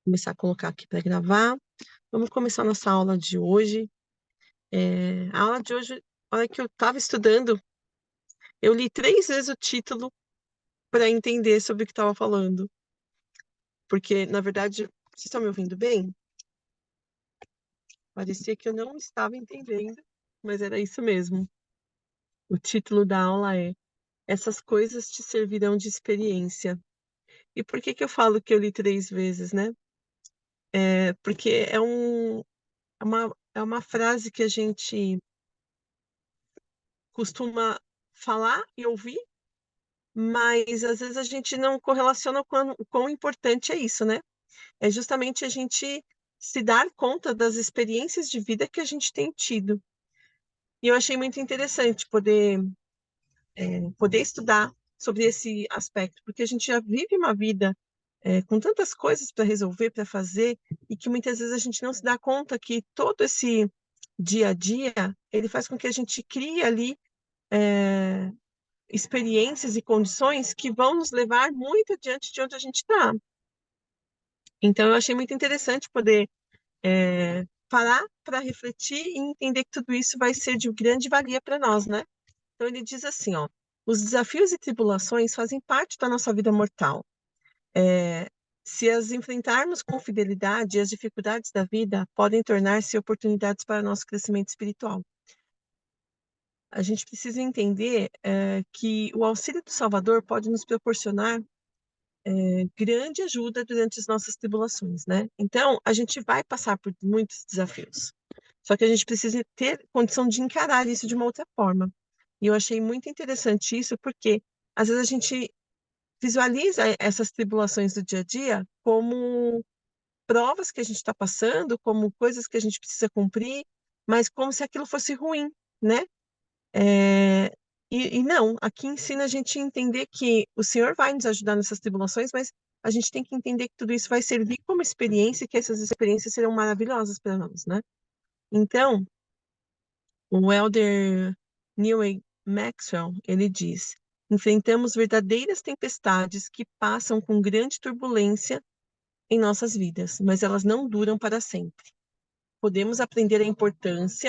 Começar a colocar aqui para gravar. Vamos começar nossa aula de hoje. A aula de hoje, a hora que eu estava estudando, eu li 3 vezes o título para entender sobre o que estava falando. Porque, na verdade, vocês estão me ouvindo bem? Parecia que eu não estava entendendo, mas era isso mesmo. O título da aula é Essas coisas te servirão de experiência. E por que que eu falo que eu li 3 vezes, né? Porque é uma frase que a gente costuma falar e ouvir, mas às vezes a gente não correlaciona o quão importante é isso, né? É justamente a gente se dar conta das experiências de vida que a gente tem tido. E eu achei muito interessante poder estudar sobre esse aspecto, porque a gente já vive uma vida com tantas coisas para resolver, para fazer, e que muitas vezes a gente não se dá conta que todo esse dia a dia, ele faz com que a gente crie ali é, experiências e condições que vão nos levar muito adiante de onde a gente está. Então, eu achei muito interessante poder parar para refletir e entender que tudo isso vai ser de grande valia para nós, né? Então, ele diz assim, ó, os desafios e tribulações fazem parte da nossa vida mortal. É, se as enfrentarmos com fidelidade, as dificuldades da vida podem tornar-se oportunidades para nosso crescimento espiritual. A gente precisa entender que o auxílio do Salvador pode nos proporcionar grande ajuda durante as nossas tribulações, né? Então, a gente vai passar por muitos desafios. Só que a gente precisa ter condição de encarar isso de uma outra forma. E eu achei muito interessante isso, porque às vezes a gente visualiza essas tribulações do dia a dia como provas que a gente está passando, como coisas que a gente precisa cumprir, mas como se aquilo fosse ruim, né? É, e não, aqui ensina a gente a entender que o Senhor vai nos ajudar nessas tribulações, mas a gente tem que entender que tudo isso vai servir como experiência e que essas experiências serão maravilhosas para nós, né? Então, o elder Neil A. Maxwell, ele diz: enfrentamos verdadeiras tempestades que passam com grande turbulência em nossas vidas, mas elas não duram para sempre. Podemos aprender a importante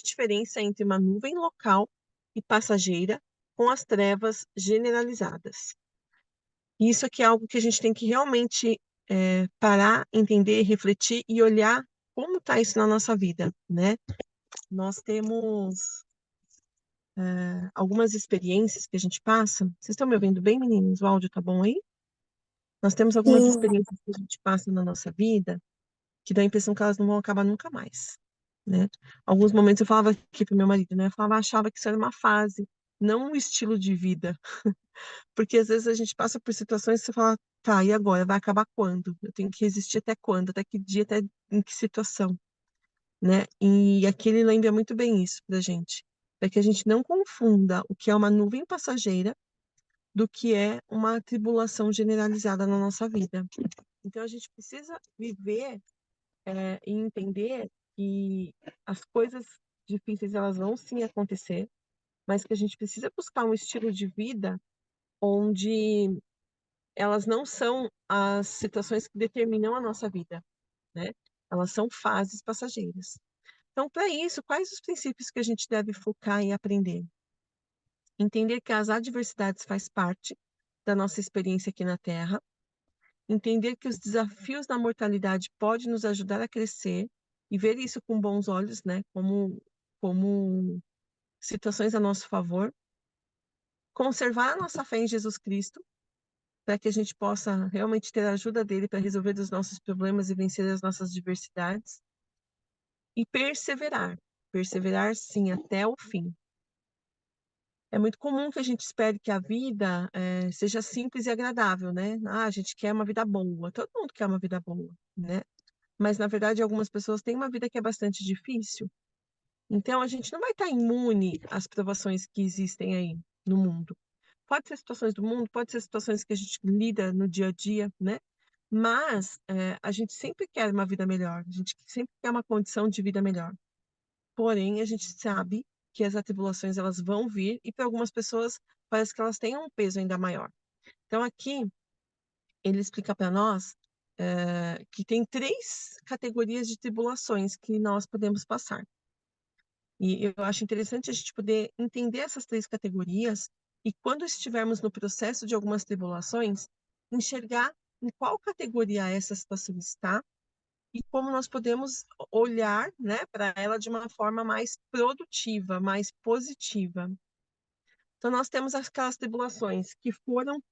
diferença entre uma nuvem local e passageira com as trevas generalizadas. Isso aqui é algo que a gente tem que realmente parar, entender, refletir e olhar como está isso na nossa vida, né? Nós temos algumas experiências que a gente passa. Vocês estão me ouvindo bem, meninos? O áudio tá bom aí? Nós temos algumas Sim, experiências que a gente passa na nossa vida que dá a impressão que elas não vão acabar nunca mais, né? Alguns momentos eu falava aqui pro meu marido, né? Eu falava, achava que isso era uma fase, não um estilo de vida. Porque às vezes a gente passa por situações que você fala, tá, e agora? Vai acabar quando? Eu tenho que resistir até quando? Até que dia? Até em que situação? Né? E aqui ele lembra muito bem isso pra gente. Para que a gente não confunda o que é uma nuvem passageira do que é uma tribulação generalizada na nossa vida. Então a gente precisa viver e entender que as coisas difíceis elas vão sim acontecer, mas que a gente precisa buscar um estilo de vida onde elas não são as situações que determinam a nossa vida, né? Elas são fases passageiras. Então, para isso, quais os princípios que a gente deve focar e aprender? Entender que as adversidades faz parte da nossa experiência aqui na Terra, entender que os desafios da mortalidade podem nos ajudar a crescer e ver isso com bons olhos, né? Como situações a nosso favor. Conservar a nossa fé em Jesus Cristo, para que a gente possa realmente ter a ajuda dele para resolver os nossos problemas e vencer as nossas diversidades. E perseverar. Perseverar, sim, até o fim. É muito comum que a gente espere que a vida seja simples e agradável, né? Ah, a gente quer uma vida boa. Todo mundo quer uma vida boa, né? Mas, na verdade, algumas pessoas têm uma vida que é bastante difícil. Então, a gente não vai estar imune às provações que existem aí no mundo. Pode ser situações do mundo, pode ser situações que a gente lida no dia a dia, né? Mas a gente sempre quer uma vida melhor, a gente sempre quer uma condição de vida melhor. Porém, a gente sabe que as atribulações elas vão vir e para algumas pessoas parece que elas têm um peso ainda maior. Então, aqui ele explica para nós que tem 3 categorias de tribulações que nós podemos passar. E eu acho interessante a gente poder entender essas 3 categorias e, quando estivermos no processo de algumas tribulações, enxergar em qual categoria essa situação está e como nós podemos olhar, né, para ela de uma forma mais produtiva, mais positiva. Então, nós temos aquelas tribulações que foram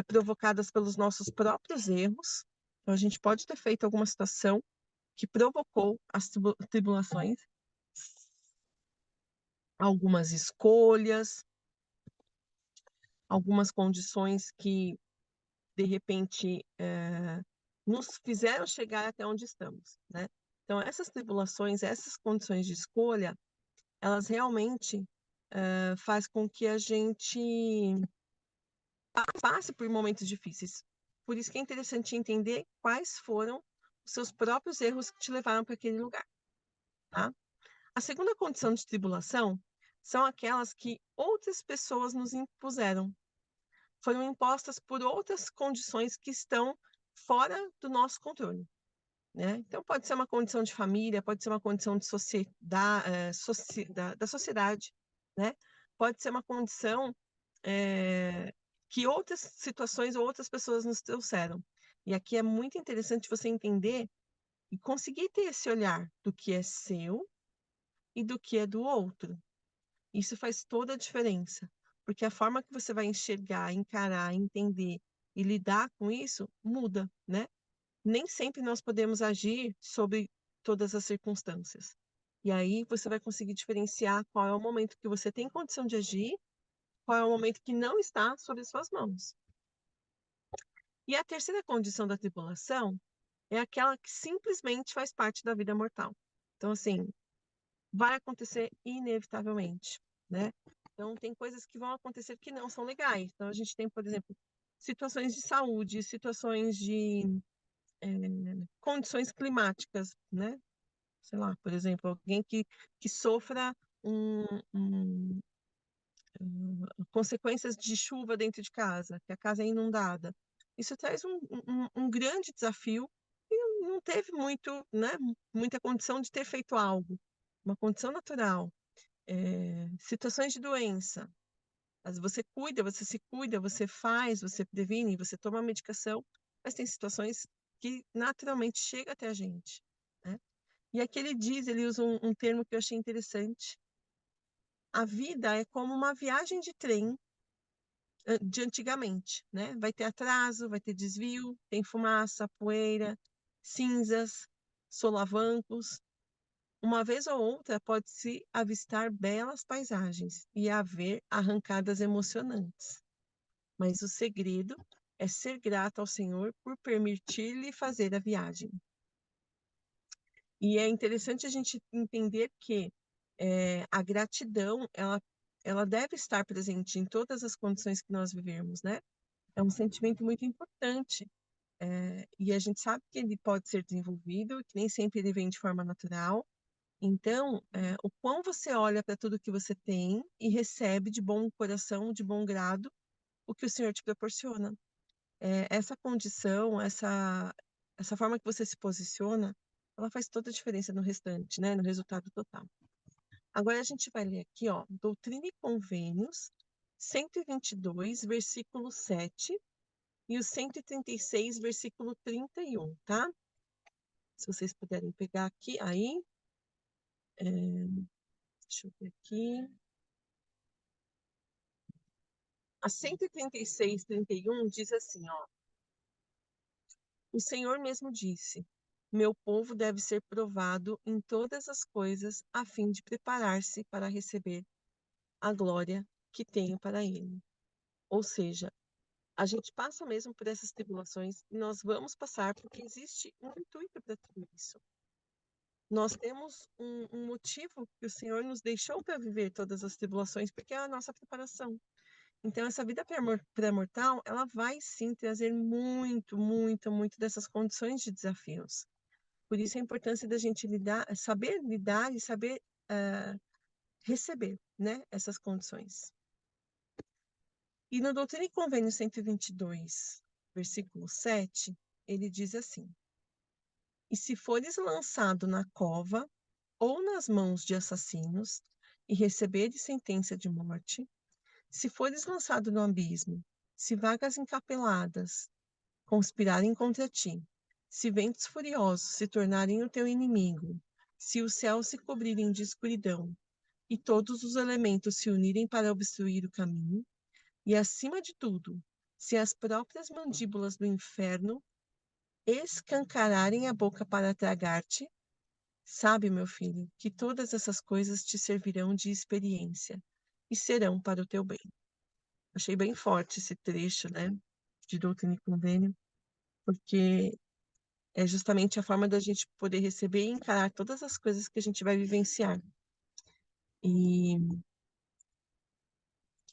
provocadas pelos nossos próprios erros. Então, a gente pode ter feito alguma situação que provocou as tribulações, algumas escolhas, algumas condições que, de repente, nos fizeram chegar até onde estamos, né? Então, essas tribulações, essas condições de escolha, elas realmente faz com que a gente passe por momentos difíceis. Por isso que é interessante entender quais foram os seus próprios erros que te levaram para aquele lugar, tá? A segunda condição de tribulação são aquelas que outras pessoas nos impuseram. Foram impostas por outras condições que estão fora do nosso controle, né? Então, pode ser uma condição de família, pode ser uma condição de da sociedade, né? Pode ser uma condição que outras situações ou outras pessoas nos trouxeram. E aqui é muito interessante você entender e conseguir ter esse olhar do que é seu e do que é do outro. Isso faz toda a diferença, porque a forma que você vai enxergar, encarar, entender e lidar com isso muda, né? Nem sempre nós podemos agir sobre todas as circunstâncias. E aí você vai conseguir diferenciar qual é o momento que você tem condição de agir, qual é o momento que não está sob suas mãos. E a terceira condição da tribulação é aquela que simplesmente faz parte da vida mortal. Então, assim, vai acontecer inevitavelmente, né? Então, tem coisas que vão acontecer que não são legais. Então, a gente tem, por exemplo, situações de saúde, situações de condições climáticas, né? Sei lá, por exemplo, alguém que sofra um, um, consequências de chuva dentro de casa, que a casa é inundada. Isso traz um grande desafio e não teve muito, né, muita condição de ter feito algo, uma condição natural. Situações de doença. Mas você cuida, você se cuida, você faz, você previne, você toma medicação, mas tem situações que naturalmente chegam até a gente, né? E aqui ele usa um termo que eu achei interessante. A vida é como uma viagem de trem de antigamente, né? Vai ter atraso, vai ter desvio, tem fumaça, poeira, cinzas, solavancos. Uma vez ou outra pode-se avistar belas paisagens e haver arrancadas emocionantes. Mas o segredo é ser grato ao Senhor por permitir-lhe fazer a viagem. E é interessante a gente entender que a gratidão, ela deve estar presente em todas as condições que nós vivemos, né? É um sentimento muito importante. E a gente sabe que ele pode ser desenvolvido, que nem sempre ele vem de forma natural. Então, o quão você olha para tudo que você tem e recebe de bom coração, de bom grado, o que o Senhor te proporciona. Essa condição, essa forma que você se posiciona, ela faz toda a diferença no restante, né? No resultado total. Agora a gente vai ler aqui, ó, Doutrina e Convênios, 122, versículo 7, e o 136, versículo 31, tá? Se vocês puderem pegar aqui, aí, deixa eu ver aqui. A 136, 31 diz assim, ó: O Senhor mesmo disse: Meu povo deve ser provado em todas as coisas, a fim de preparar-se para receber a glória que tenho para ele. Ou seja, a gente passa mesmo por essas tribulações e nós vamos passar porque existe um intuito para tudo isso. Nós temos um motivo que o Senhor nos deixou para viver todas as tribulações, porque é a nossa preparação. Então, essa vida pré-mortal, ela vai sim trazer muito dessas condições de desafios. Por isso a importância da gente saber lidar e saber receber, né, essas condições. E no Doutrina e Convênio 122, versículo 7, ele diz assim: E se fores lançado na cova ou nas mãos de assassinos e receberes sentença de morte, se fores lançado no abismo, se vagas encapeladas conspirarem contra ti, se ventos furiosos se tornarem o teu inimigo, se os céus se cobrirem de escuridão e todos os elementos se unirem para obstruir o caminho, e acima de tudo, se as próprias mandíbulas do inferno escancararem a boca para tragar-te, sabe, meu filho, que todas essas coisas te servirão de experiência e serão para o teu bem. Achei bem forte esse trecho, né, de Doutrina e Convênio, porque é justamente a forma da gente poder receber e encarar todas as coisas que a gente vai vivenciar. E,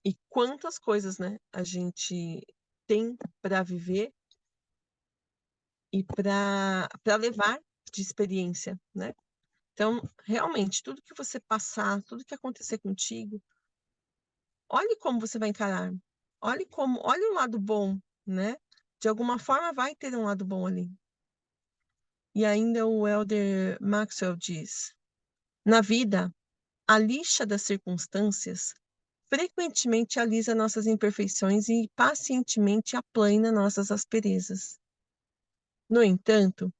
e quantas coisas, né, a gente tem para viver e para levar de experiência, né? Então, realmente, tudo que você passar, tudo que acontecer contigo, olhe como você vai encarar. Olhe o lado bom, né? De alguma forma vai ter um lado bom ali. E ainda o Elder Maxwell diz: na vida, a lixa das circunstâncias frequentemente alisa nossas imperfeições e pacientemente aplana nossas asperezas. No entanto,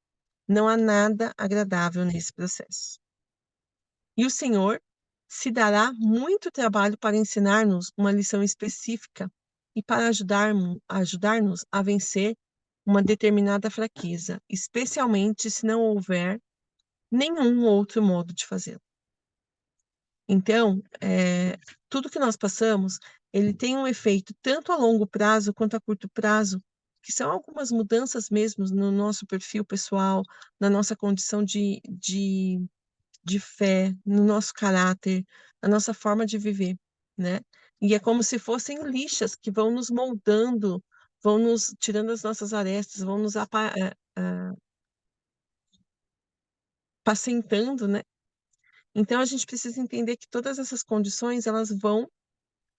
não há nada agradável nesse processo. E o Senhor se dará muito trabalho para ensinar-nos uma lição específica e para ajudar-nos a vencer uma determinada fraqueza, especialmente se não houver nenhum outro modo de fazê-lo. Então, tudo que nós passamos, ele tem um efeito tanto a longo prazo quanto a curto prazo, que são algumas mudanças mesmo no nosso perfil pessoal, na nossa condição de fé, no nosso caráter, na nossa forma de viver, né? E é como se fossem lixas que vão nos moldando, vão nos tirando as nossas arestas, vão nos apacentando, né? Então a gente precisa entender que todas essas condições, elas vão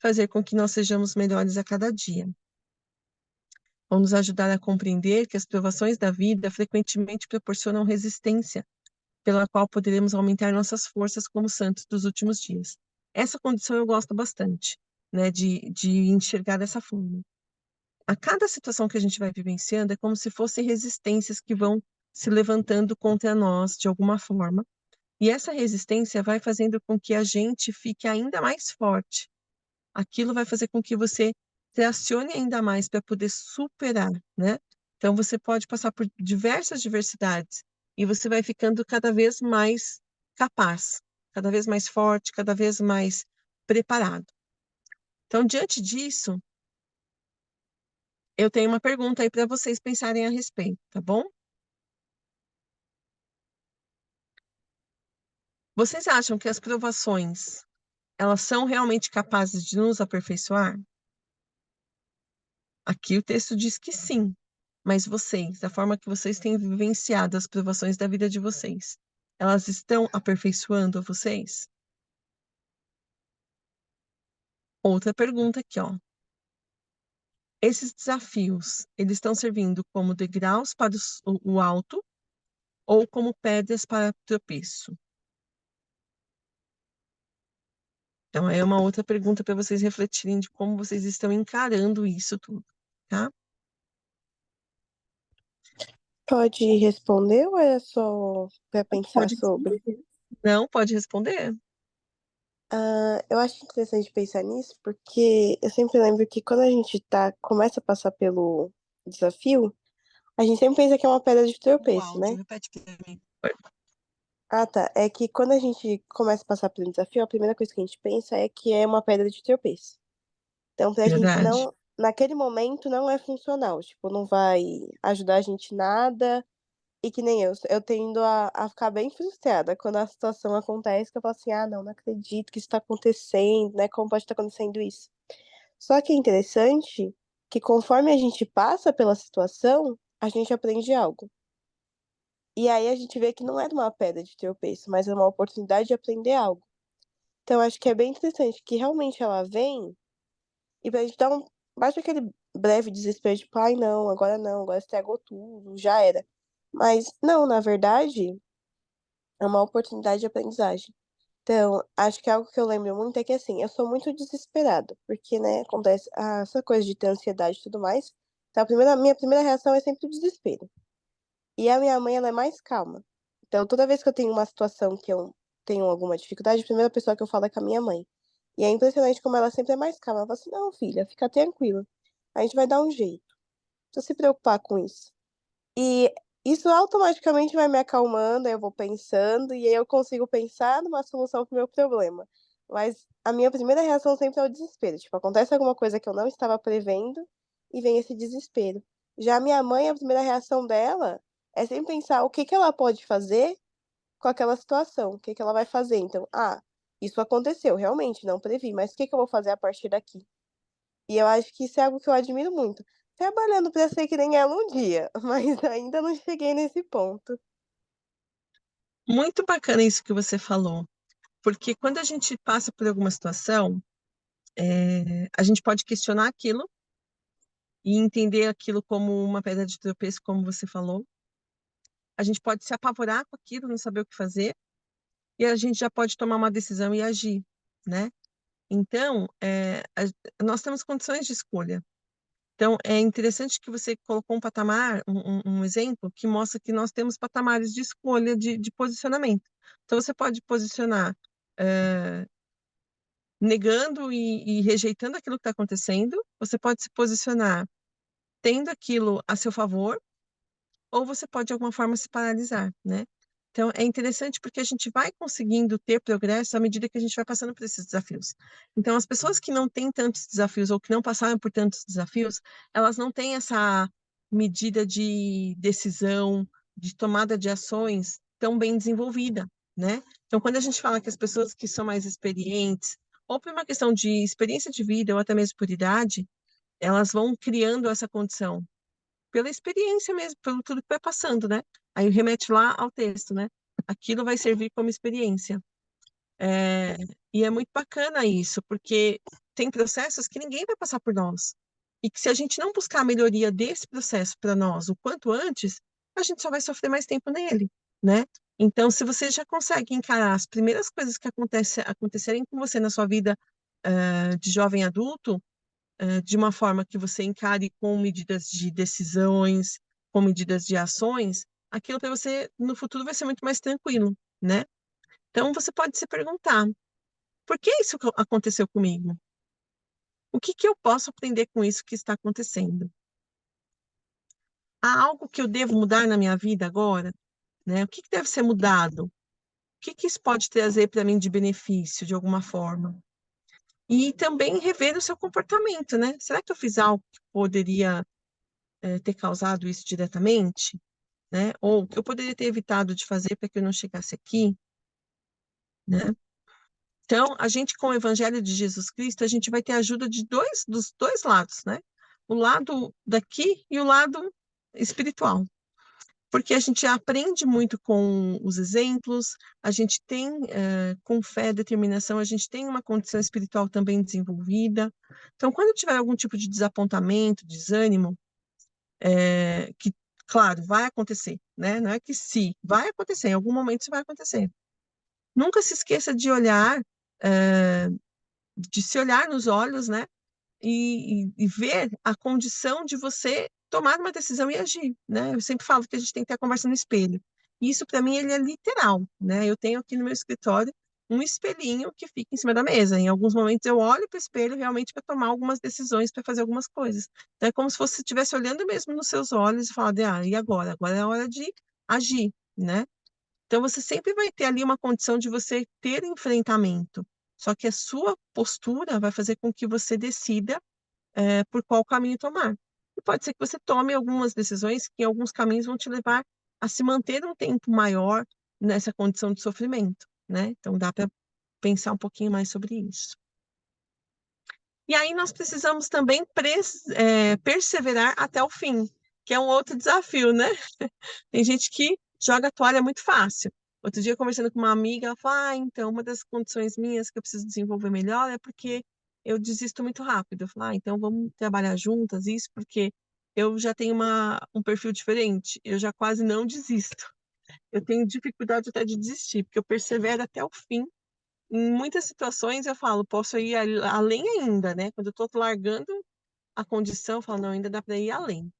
fazer com que nós sejamos melhores a cada dia. Vão nos ajudar a compreender que as provações da vida frequentemente proporcionam resistência, pela qual poderemos aumentar nossas forças como santos dos últimos dias. Essa condição eu gosto bastante, né, de enxergar dessa forma. A cada situação que a gente vai vivenciando é como se fossem resistências que vão se levantando contra nós de alguma forma, e essa resistência vai fazendo com que a gente fique ainda mais forte. Aquilo vai fazer com que você se acione ainda mais para poder superar, né? Então você pode passar por diversas diversidades e você vai ficando cada vez mais capaz, cada vez mais forte, cada vez mais preparado. Então, diante disso, eu tenho uma pergunta aí para vocês pensarem a respeito, tá bom? Vocês acham que as provações, elas são realmente capazes de nos aperfeiçoar? Aqui o texto diz que sim, mas vocês, da forma que vocês têm vivenciado as provações da vida de vocês, elas estão aperfeiçoando vocês? Outra pergunta aqui, ó. Esses desafios, eles estão servindo como degraus para o alto ou como pedras para tropeço? Então, é uma outra pergunta para vocês refletirem de como vocês estão encarando isso tudo, tá? Pode responder ou é só para pensar Pode sobre? responder. Não, pode responder. Eu acho interessante pensar nisso, porque eu sempre lembro que quando a gente começa a passar pelo desafio, a gente sempre pensa que é uma pedra de O tropeço, áudio, né? repete para mim. Ah, tá. É que quando a gente começa a passar pelo desafio, a primeira coisa que a gente pensa é que é uma pedra de tropeço. Então, pra gente Verdade. não, naquele momento, não é funcional. Tipo, não vai ajudar a gente em nada. E que nem eu tendo a ficar bem frustrada quando a situação acontece, que eu falo assim, ah, não acredito que isso tá acontecendo, né? Como pode estar acontecendo isso? Só que é interessante que conforme a gente passa pela situação, a gente aprende algo. E aí a gente vê que não era uma pedra de tropeço, mas é uma oportunidade de aprender algo. Então acho que é bem interessante que realmente ela vem e pra gente dar bate aquele breve desespero, tipo, ai não, agora estragou tudo, já era. Mas não, na verdade, é uma oportunidade de aprendizagem. Então, acho que algo que eu lembro muito é que, assim, eu sou muito desesperada, porque, né, acontece essa coisa de ter ansiedade e tudo mais. Então, minha primeira reação é sempre o desespero. E a minha mãe, ela é mais calma. Então, toda vez que eu tenho uma situação que eu tenho alguma dificuldade, a primeira pessoa que eu falo é com a minha mãe. E é impressionante como ela sempre é mais calma. Ela fala assim: não, filha, fica tranquila. A gente vai dar um jeito. Não precisa se preocupar com isso. E isso automaticamente vai me acalmando, aí eu vou pensando, e aí eu consigo pensar numa solução para o meu problema. Mas a minha primeira reação sempre é o desespero. Tipo, acontece alguma coisa que eu não estava prevendo e vem esse desespero. Já a minha mãe, a primeira reação dela é sempre pensar o que que ela pode fazer com aquela situação, o que que ela vai fazer. Então, isso aconteceu, realmente, não previ, mas o que que eu vou fazer a partir daqui? E eu acho que isso é algo que eu admiro muito. Trabalhando para ser que nem ela um dia, mas ainda não cheguei nesse ponto. Muito bacana isso que você falou, porque quando a gente passa por alguma situação, a gente pode questionar aquilo e entender aquilo como uma pedra de tropeço, como você falou. A gente pode se apavorar com aquilo, não saber o que fazer, e a gente já pode tomar uma decisão e agir, né? Então, nós temos condições de escolha. Então, é interessante que você colocou um patamar, um exemplo, que mostra que nós temos patamares de escolha de posicionamento. Então, você pode posicionar negando e rejeitando aquilo que está acontecendo, você pode se posicionar tendo aquilo a seu favor, ou você pode, de alguma forma, se paralisar, né? Então, é interessante porque a gente vai conseguindo ter progresso à medida que a gente vai passando por esses desafios. Então, as pessoas que não têm tantos desafios ou que não passaram por tantos desafios, elas não têm essa medida de decisão, de tomada de ações tão bem desenvolvida, né? Então, quando a gente fala que as pessoas que são mais experientes, ou por uma questão de experiência de vida, ou até mesmo por idade, elas vão criando essa condição pela experiência mesmo, pelo tudo que vai passando, né? Aí remete lá ao texto, né? Aquilo vai servir como experiência. É, e é muito bacana isso, porque tem processos que ninguém vai passar por nós. E que se a gente não buscar a melhoria desse processo para nós o quanto antes, a gente só vai sofrer mais tempo nele, né? Então, se você já consegue encarar as primeiras coisas que acontecerem com você na sua vida, de jovem adulto, de uma forma que você encare com medidas de decisões, com medidas de ações, aquilo para você no futuro vai ser muito mais tranquilo, né? Então você pode se perguntar: por que isso aconteceu comigo? O que que eu posso aprender com isso que está acontecendo? Há algo que eu devo mudar na minha vida agora, né? O que que deve ser mudado? O que que isso pode trazer para mim de benefício, de alguma forma? E também rever o seu comportamento, né? Será que eu fiz algo que poderia, ter causado isso diretamente? Né? Ou o que eu poderia ter evitado de fazer para que eu não chegasse aqui, né? Então, a gente com o Evangelho de Jesus Cristo, a gente vai ter ajuda dos dois lados, né? O lado daqui e o lado espiritual. Porque a gente aprende muito com os exemplos, a gente tem, com fé, determinação, a gente tem uma condição espiritual também desenvolvida. Então, quando tiver algum tipo de desapontamento, desânimo, que, claro, vai acontecer, né? Não é que se, vai acontecer, em algum momento isso vai acontecer. Nunca se esqueça de olhar, é, de se olhar nos olhos, né? E ver a condição de você tomar uma decisão e agir, né? Eu sempre falo que a gente tem que ter a conversa no espelho. E isso, para mim, ele é literal, né? Eu tenho aqui no meu escritório um espelhinho que fica em cima da mesa. Em alguns momentos eu olho para o espelho realmente para tomar algumas decisões, para fazer algumas coisas. Então é como se você estivesse olhando mesmo nos seus olhos e falando, e agora? Agora é a hora de agir, né? Então você sempre vai ter ali uma condição de você ter enfrentamento. Só que a sua postura vai fazer com que você decida, por qual caminho tomar. E pode ser que você tome algumas decisões que em alguns caminhos vão te levar a se manter um tempo maior nessa condição de sofrimento, né? Então dá para pensar um pouquinho mais sobre isso. E aí nós precisamos também perseverar até o fim, que é um outro desafio, né? Tem gente que joga a toalha muito fácil. Outro dia, conversando com uma amiga, ela falou: então, uma das condições minhas que eu preciso desenvolver melhor é porque eu desisto muito rápido. Eu falo, então vamos trabalhar juntas, isso, porque eu já tenho um perfil diferente, eu já quase não desisto. Eu tenho dificuldade até de desistir, porque eu persevero até o fim. Em muitas situações eu falo, posso ir além ainda, né? Quando eu estou largando a condição, eu falo, não, ainda dá para ir além.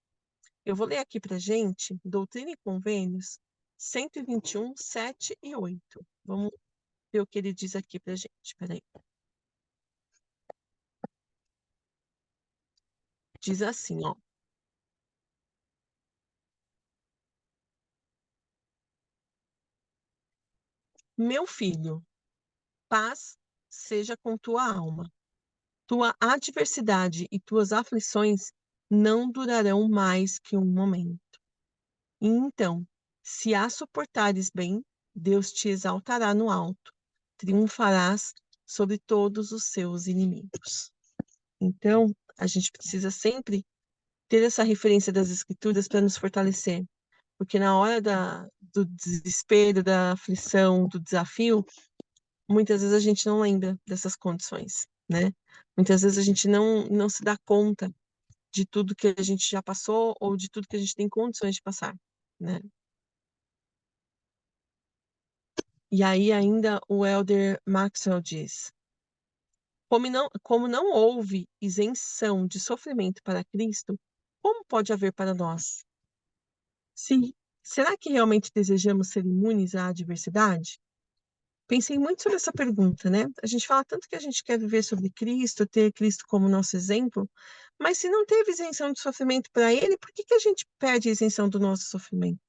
Eu vou ler aqui para gente, Doutrina e Convênios, 121, 7 e 8. Vamos ver o que ele diz aqui para gente. Peraí. Diz assim, ó. Meu filho, paz seja com tua alma. Tua adversidade e tuas aflições não durarão mais que um momento. E então, se a suportares bem, Deus te exaltará no alto, triunfarás sobre todos os seus inimigos. Então, a gente precisa sempre ter essa referência das Escrituras para nos fortalecer, porque na hora do desespero, da aflição, do desafio, muitas vezes a gente não lembra dessas condições, né? Muitas vezes a gente não se dá conta de tudo que a gente já passou ou de tudo que a gente tem condições de passar, né? E aí ainda o Elder Maxwell diz: como não houve isenção de sofrimento para Cristo, como pode haver para nós? Sim. Será que realmente desejamos ser imunes à adversidade? Pensei muito sobre essa pergunta, né? A gente fala tanto que a gente quer viver sobre Cristo, ter Cristo como nosso exemplo, mas se não teve isenção de sofrimento para ele, por que que a gente pede a isenção do nosso sofrimento?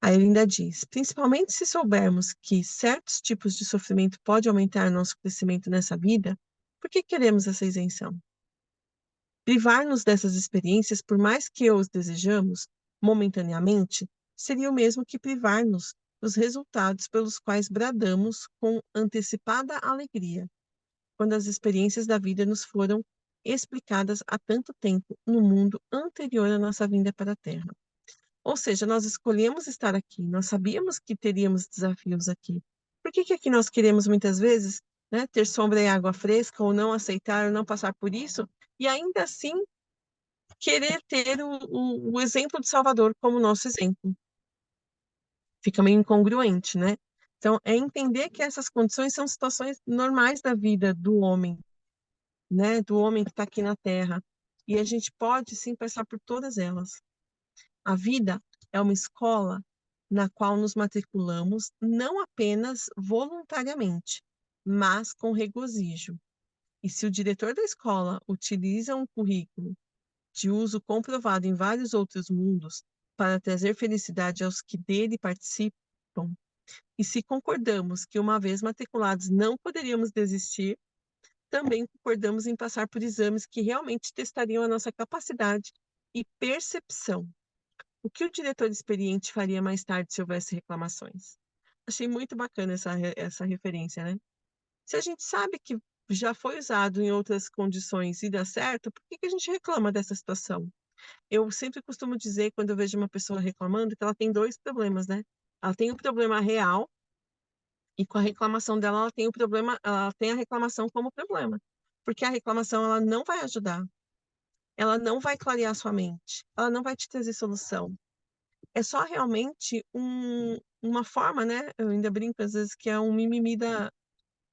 Aí ele ainda diz, principalmente se soubermos que certos tipos de sofrimento podem aumentar nosso crescimento nessa vida, por que queremos essa isenção? Privar-nos dessas experiências, por mais que os desejamos, momentaneamente, seria o mesmo que privar-nos dos resultados pelos quais bradamos com antecipada alegria, quando as experiências da vida nos foram explicadas há tanto tempo no mundo anterior à nossa vinda para a Terra. Ou seja, nós escolhemos estar aqui, nós sabíamos que teríamos desafios aqui. Por que que aqui nós queremos muitas vezes, né, ter sombra e água fresca, ou não aceitar, ou não passar por isso, e ainda assim querer ter o exemplo de Salvador como nosso exemplo? Fica meio incongruente, né? Então, é entender que essas condições são situações normais da vida do homem, né? Do homem que está aqui na Terra. E a gente pode sim passar por todas elas. A vida é uma escola na qual nos matriculamos não apenas voluntariamente, mas com regozijo. E se o diretor da escola utiliza um currículo de uso comprovado em vários outros mundos para trazer felicidade aos que dele participam, e se concordamos que uma vez matriculados não poderíamos desistir, também concordamos em passar por exames que realmente testariam a nossa capacidade e percepção. O que o diretor experiente faria mais tarde se houvesse reclamações? Achei muito bacana essa referência, né? Se a gente sabe que já foi usado em outras condições e dá certo, por que que a gente reclama dessa situação? Eu sempre costumo dizer, quando eu vejo uma pessoa reclamando, que ela tem dois problemas, né? Ela tem um problema real e com a reclamação dela, ela tem o problema, ela tem a reclamação como problema. Porque a reclamação, ela não vai ajudar, ela não vai clarear sua mente, ela não vai te trazer solução. É só realmente uma forma, né? Eu ainda brinco às vezes que é um mimimi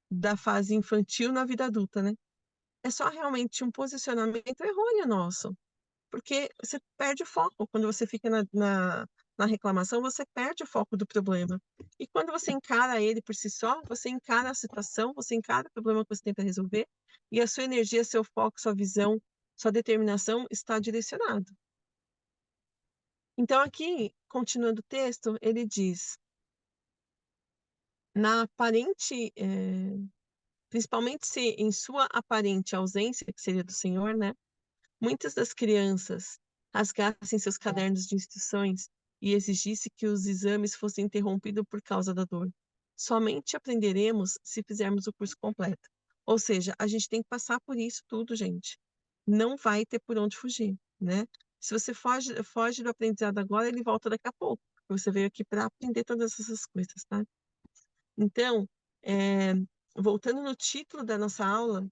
da fase infantil na vida adulta, né? É só realmente um posicionamento errôneo nosso, porque você perde o foco. Quando você fica na reclamação, você perde o foco do problema. E quando você encara ele por si só, você encara a situação, você encara o problema que você tem para resolver, e a sua energia, seu foco, sua visão, sua determinação está direcionado. Então, aqui, continuando o texto, ele diz: na aparente, principalmente se em sua aparente ausência, que seria do Senhor, né? Muitas das crianças rasgassem seus cadernos de instruções e exigisse que os exames fossem interrompidos por causa da dor. Somente aprenderemos se fizermos o curso completo. Ou seja, a gente tem que passar por isso tudo, gente. Não vai ter por onde fugir, né? Se você foge do aprendizado agora, ele volta daqui a pouco. Você veio aqui para aprender todas essas coisas, tá? Então, é, voltando no título da nossa aula,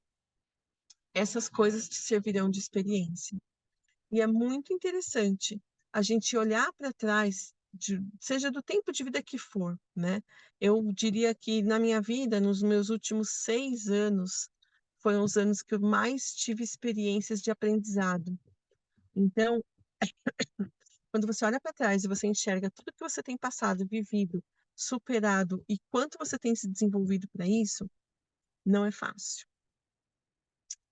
essas coisas te servirão de experiência. E é muito interessante a gente olhar para trás, seja do tempo de vida que for, né? Eu diria que na minha vida, nos meus últimos 6 anos, foram os anos que eu mais tive experiências de aprendizado. Então, quando você olha para trás e você enxerga tudo que você tem passado, vivido, superado e quanto você tem se desenvolvido para isso, não é fácil,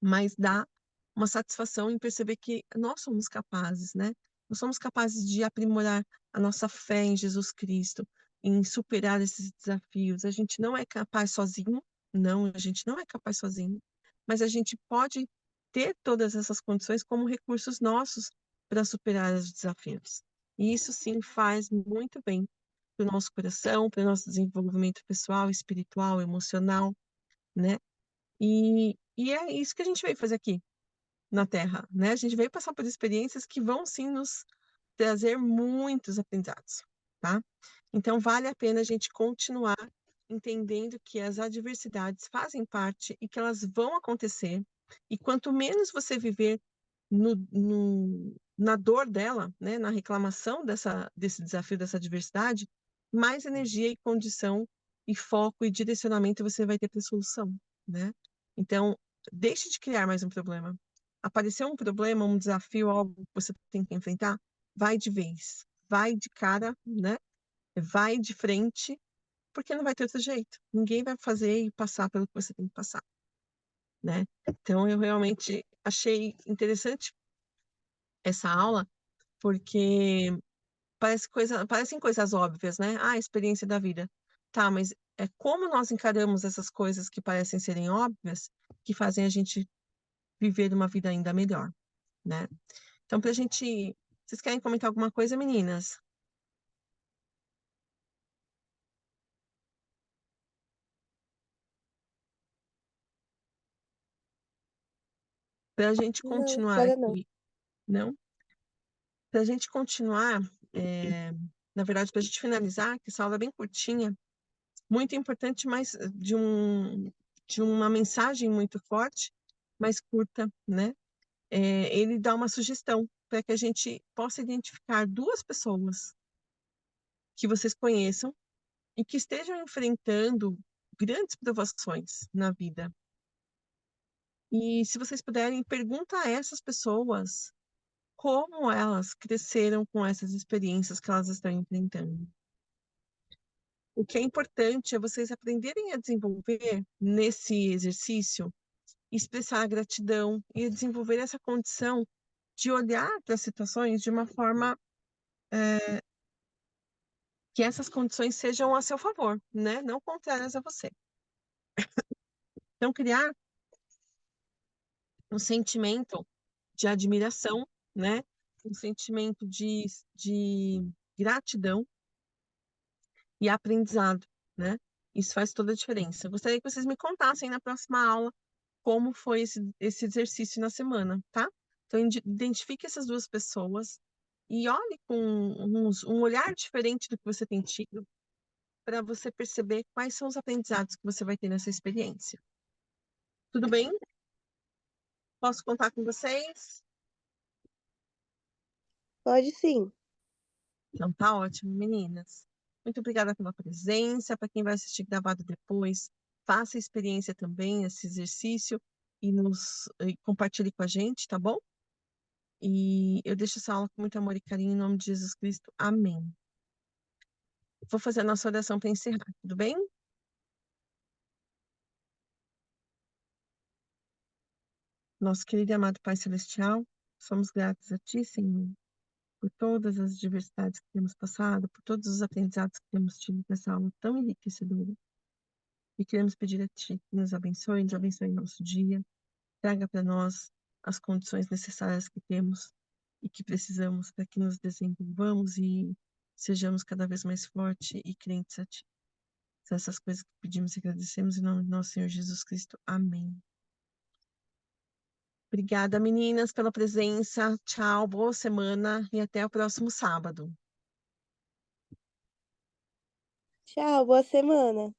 mas dá uma satisfação em perceber que nós somos capazes, né? Nós somos capazes de aprimorar a nossa fé em Jesus Cristo, em superar esses desafios. A gente não é capaz sozinho, não, a gente não é capaz sozinho, mas a gente pode ter todas essas condições como recursos nossos para superar os desafios. E isso sim faz muito bem para o nosso coração, para o nosso desenvolvimento pessoal, espiritual, emocional, né? E é isso que a gente veio fazer aqui na Terra, né? A gente veio passar por experiências que vão sim nos trazer muitos aprendizados, tá? Então vale a pena a gente continuar entendendo que as adversidades fazem parte e que elas vão acontecer. E quanto menos você viver na dor dela, né, na reclamação desse desafio, dessa adversidade, mais energia e condição e foco e direcionamento você vai ter para a solução, né? Então, deixe de criar mais um problema. Apareceu um problema, um desafio, algo que você tem que enfrentar, vai de vez, vai de cara, né? Vai de frente, porque não vai ter outro jeito. Ninguém vai fazer e passar pelo que você tem que passar, né? Então, eu realmente achei interessante essa aula, porque parecem coisas óbvias, né? Ah, a experiência da vida. Tá, mas é como nós encaramos essas coisas que parecem serem óbvias que fazem a gente viver uma vida ainda melhor, né? Então, pra gente. Vocês querem comentar alguma coisa, meninas? Pra gente Não, continuar agora não. aqui, não? Pra gente continuar, na verdade, pra gente finalizar, que essa aula é bem curtinha, muito importante, mas de uma mensagem muito forte, mas curta, né? Ele dá uma sugestão para que a gente possa identificar duas pessoas que vocês conheçam e que estejam enfrentando grandes provações na vida. E se vocês puderem, pergunta a essas pessoas como elas cresceram com essas experiências que elas estão enfrentando. O que é importante é vocês aprenderem a desenvolver nesse exercício, expressar a gratidão e desenvolver essa condição de olhar para as situações de uma forma que essas condições sejam a seu favor, né? Não contrárias a você. Então, criar um sentimento de admiração, né? Um sentimento de gratidão e aprendizado, né? Isso faz toda a diferença. Eu gostaria que vocês me contassem na próxima aula como foi esse exercício na semana, tá? Então, identifique essas duas pessoas e olhe com um olhar diferente do que você tem tido para você perceber quais são os aprendizados que você vai ter nessa experiência. Tudo bem? Posso contar com vocês? Pode sim. Então tá ótimo, meninas. Muito obrigada pela presença. Para quem vai assistir gravado depois, faça a experiência também, esse exercício, e compartilhe com a gente, tá bom? E eu deixo essa aula com muito amor e carinho em nome de Jesus Cristo. Amém. Vou fazer a nossa oração para encerrar, tudo bem? Nosso querido e amado Pai Celestial, somos gratos a Ti, Senhor, por todas as diversidades que temos passado, por todos os aprendizados que temos tido nessa aula tão enriquecedora. E queremos pedir a Ti que nos abençoe nosso dia, traga para nós as condições necessárias que temos e que precisamos para que nos desenvolvamos e sejamos cada vez mais fortes e crentes a Ti. São essas coisas que pedimos e agradecemos em nome do nosso Senhor Jesus Cristo. Amém. Obrigada, meninas, pela presença. Tchau, boa semana e até o próximo sábado. Tchau, boa semana.